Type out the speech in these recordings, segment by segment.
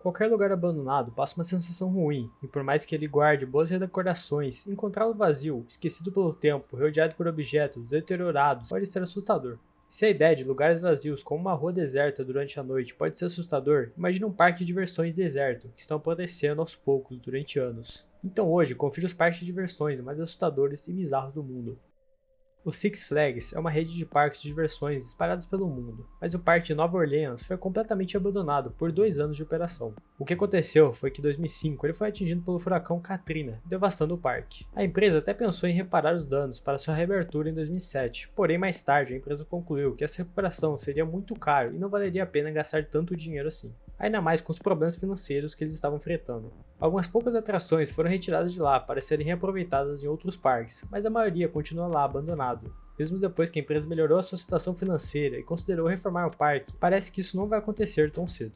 Qualquer lugar abandonado passa uma sensação ruim, e por mais que ele guarde boas redecorações, encontrá-lo vazio, esquecido pelo tempo, rodeado por objetos deteriorados, pode ser assustador. Se a ideia de lugares vazios como uma rua deserta durante a noite pode ser assustador, imagine um parque de diversões deserto, que estão apodrecendo aos poucos durante anos. Então hoje, confira os parques de diversões mais assustadores e bizarros do mundo. O Six Flags é uma rede de parques de diversões espalhados pelo mundo, mas o parque de Nova Orleans foi completamente abandonado por 2 anos de operação. O que aconteceu foi que em 2005 ele foi atingido pelo furacão Katrina, devastando o parque. A empresa até pensou em reparar os danos para sua reabertura em 2007, porém mais tarde a empresa concluiu que essa recuperação seria muito caro e não valeria a pena gastar tanto dinheiro assim. Ainda mais com os problemas financeiros que eles estavam enfrentando. Algumas poucas atrações foram retiradas de lá para serem reaproveitadas em outros parques, mas a maioria continua lá abandonado. Mesmo depois que a empresa melhorou a sua situação financeira e considerou reformar o parque, parece que isso não vai acontecer tão cedo.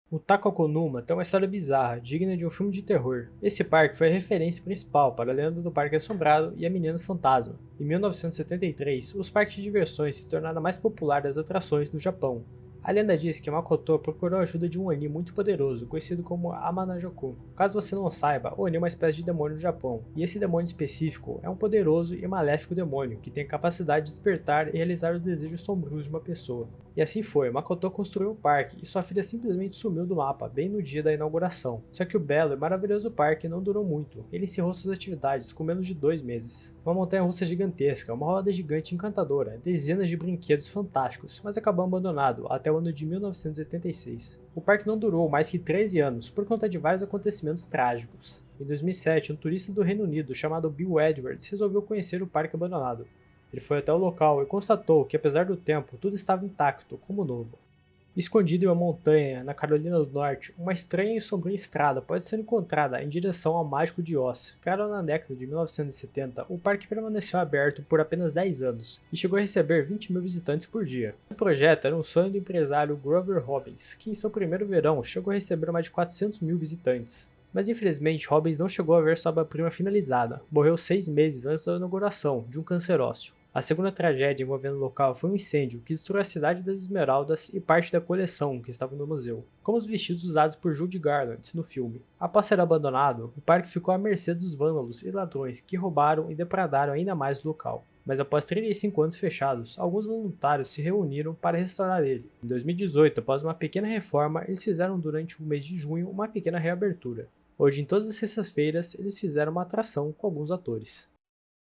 O Takakonuma tem uma história bizarra, digna de um filme de terror. Esse parque foi a referência principal para a lenda do Parque Assombrado e a Menina Fantasma. Em 1973, os parques de diversões se tornaram a mais popular das atrações no Japão. A lenda diz que Makoto procurou a ajuda de um Oni muito poderoso, conhecido como Amanajoku. Caso você não saiba, o Oni é uma espécie de demônio no Japão, e esse demônio específico é um poderoso e maléfico demônio que tem a capacidade de despertar e realizar os desejos sombrios de uma pessoa. E assim foi, Makoto construiu o parque e sua filha simplesmente sumiu do mapa bem no dia da inauguração. Só que o belo e maravilhoso parque não durou muito, ele encerrou suas atividades com menos de 2 meses. Uma montanha-russa gigantesca, uma roda gigante encantadora, dezenas de brinquedos fantásticos, mas acabou abandonado até o ano de 1986. O parque não durou mais que 13 anos, por conta de vários acontecimentos trágicos. Em 2007, um turista do Reino Unido chamado Bill Edwards resolveu conhecer o parque abandonado. Ele foi até o local e constatou que, apesar do tempo, tudo estava intacto, como novo. Escondido em uma montanha, na Carolina do Norte, uma estranha e sombria estrada pode ser encontrada em direção ao Mágico de Oz. Criado na década de 1970, o parque permaneceu aberto por apenas 10 anos e chegou a receber 20 mil visitantes por dia. O projeto era um sonho do empresário Grover Robbins, que em seu primeiro verão chegou a receber mais de 400 mil visitantes. Mas infelizmente Robbins não chegou a ver sua obra-prima finalizada, morreu 6 meses antes da inauguração de um câncer ósseo. A segunda tragédia envolvendo o local foi um incêndio que destruiu a cidade das Esmeraldas e parte da coleção que estava no museu, como os vestidos usados por Judy Garland no filme. Após ser abandonado, o parque ficou à mercê dos vândalos e ladrões que roubaram e depredaram ainda mais o local. Mas após 35 anos fechados, alguns voluntários se reuniram para restaurar ele. Em 2018, após uma pequena reforma, eles fizeram durante o mês de junho uma pequena reabertura. Hoje, em todas as sextas-feiras, eles fizeram uma atração com alguns atores.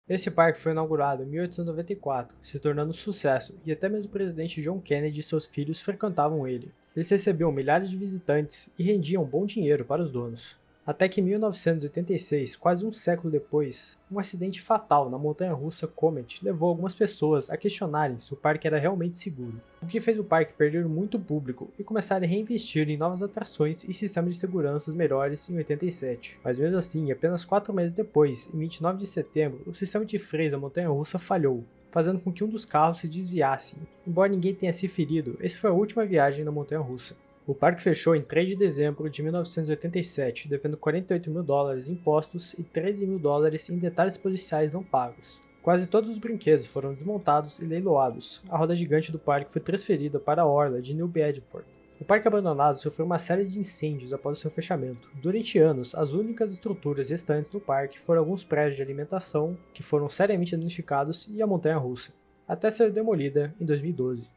Esse parque foi inaugurado em 1894, se tornando um sucesso, e até mesmo o presidente John Kennedy e seus filhos frequentavam ele. Eles recebiam milhares de visitantes e rendiam bom dinheiro para os donos. Até que em 1986, quase um século depois, um acidente fatal na montanha-russa Comet levou algumas pessoas a questionarem se o parque era realmente seguro, o que fez o parque perder muito público e começar a reinvestir em novas atrações e sistemas de segurança melhores em 87. Mas mesmo assim, apenas 4 meses depois, em 29 de setembro, o sistema de freios da montanha-russa falhou, fazendo com que um dos carros se desviasse. Embora ninguém tenha se ferido, essa foi a última viagem na montanha-russa. O parque fechou em 3 de dezembro de 1987, devendo 48 mil dólares em impostos e 13 mil dólares em detalhes policiais não pagos. Quase todos os brinquedos foram desmontados e leiloados. A roda gigante do parque foi transferida para a orla de New Bedford. O parque abandonado sofreu uma série de incêndios após o seu fechamento. Durante anos, as únicas estruturas restantes do parque foram alguns prédios de alimentação, que foram seriamente danificados, e a montanha-russa, até ser demolida em 2012.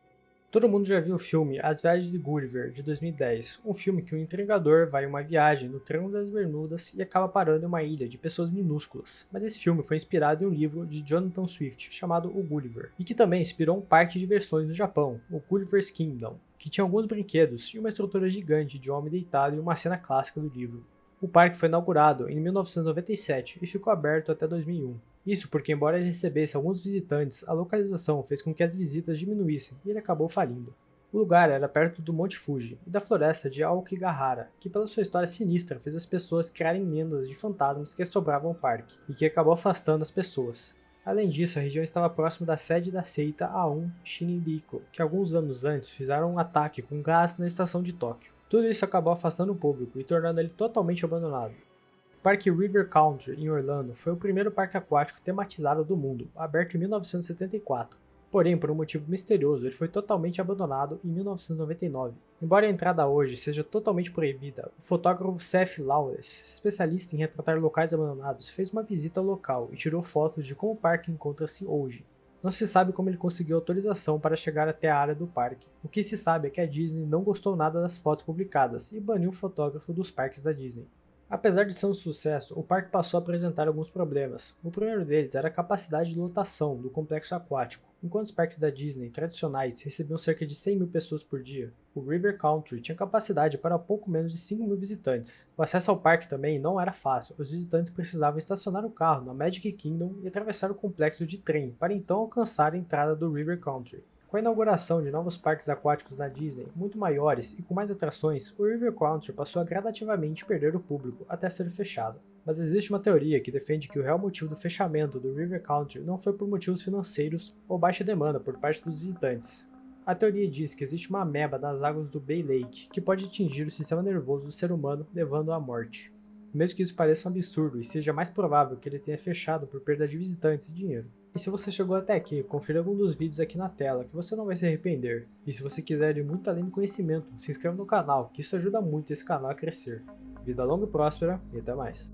Todo mundo já viu o filme As Viagens de Gulliver, de 2010, um filme que um entregador vai em uma viagem no Triângulo das Bermudas e acaba parando em uma ilha de pessoas minúsculas. Mas esse filme foi inspirado em um livro de Jonathan Swift, chamado O Gulliver, e que também inspirou um parque de diversões no Japão, o Gulliver's Kingdom, que tinha alguns brinquedos e uma estrutura gigante de um homem deitado em uma cena clássica do livro. O parque foi inaugurado em 1997 e ficou aberto até 2001. Isso porque, embora ele recebesse alguns visitantes, a localização fez com que as visitas diminuíssem e ele acabou falindo. O lugar era perto do Monte Fuji e da floresta de Aokigahara, que pela sua história sinistra fez as pessoas criarem lendas de fantasmas que assombravam o parque, e que acabou afastando as pessoas. Além disso, a região estava próxima da sede da seita Aum Shinrikyo, que alguns anos antes fizeram um ataque com gás na estação de Tóquio. Tudo isso acabou afastando o público e tornando ele totalmente abandonado. O Parque River Country, em Orlando, foi o primeiro parque aquático tematizado do mundo, aberto em 1974. Porém, por um motivo misterioso, ele foi totalmente abandonado em 1999. Embora a entrada hoje seja totalmente proibida, o fotógrafo Seth Lawless, especialista em retratar locais abandonados, fez uma visita ao local e tirou fotos de como o parque encontra-se hoje. Não se sabe como ele conseguiu autorização para chegar até a área do parque. O que se sabe é que a Disney não gostou nada das fotos publicadas e baniu o fotógrafo dos parques da Disney. Apesar de ser um sucesso, o parque passou a apresentar alguns problemas. O primeiro deles era a capacidade de lotação do complexo aquático. Enquanto os parques da Disney tradicionais recebiam cerca de 100 mil pessoas por dia, o River Country tinha capacidade para pouco menos de 5 mil visitantes. O acesso ao parque também não era fácil, os visitantes precisavam estacionar o carro na Magic Kingdom e atravessar o complexo de trem para então alcançar a entrada do River Country. Com a inauguração de novos parques aquáticos na Disney, muito maiores e com mais atrações, o River Country passou a gradativamente perder o público até ser fechado. Mas existe uma teoria que defende que o real motivo do fechamento do River Country não foi por motivos financeiros ou baixa demanda por parte dos visitantes. A teoria diz que existe uma ameba nas águas do Bay Lake que pode atingir o sistema nervoso do ser humano, levando à morte. Mesmo que isso pareça um absurdo e seja mais provável que ele tenha fechado por perda de visitantes e dinheiro. E se você chegou até aqui, confira algum dos vídeos aqui na tela que você não vai se arrepender. E se você quiser ir muito além do conhecimento, se inscreva no canal, que isso ajuda muito esse canal a crescer. Vida longa e próspera e até mais.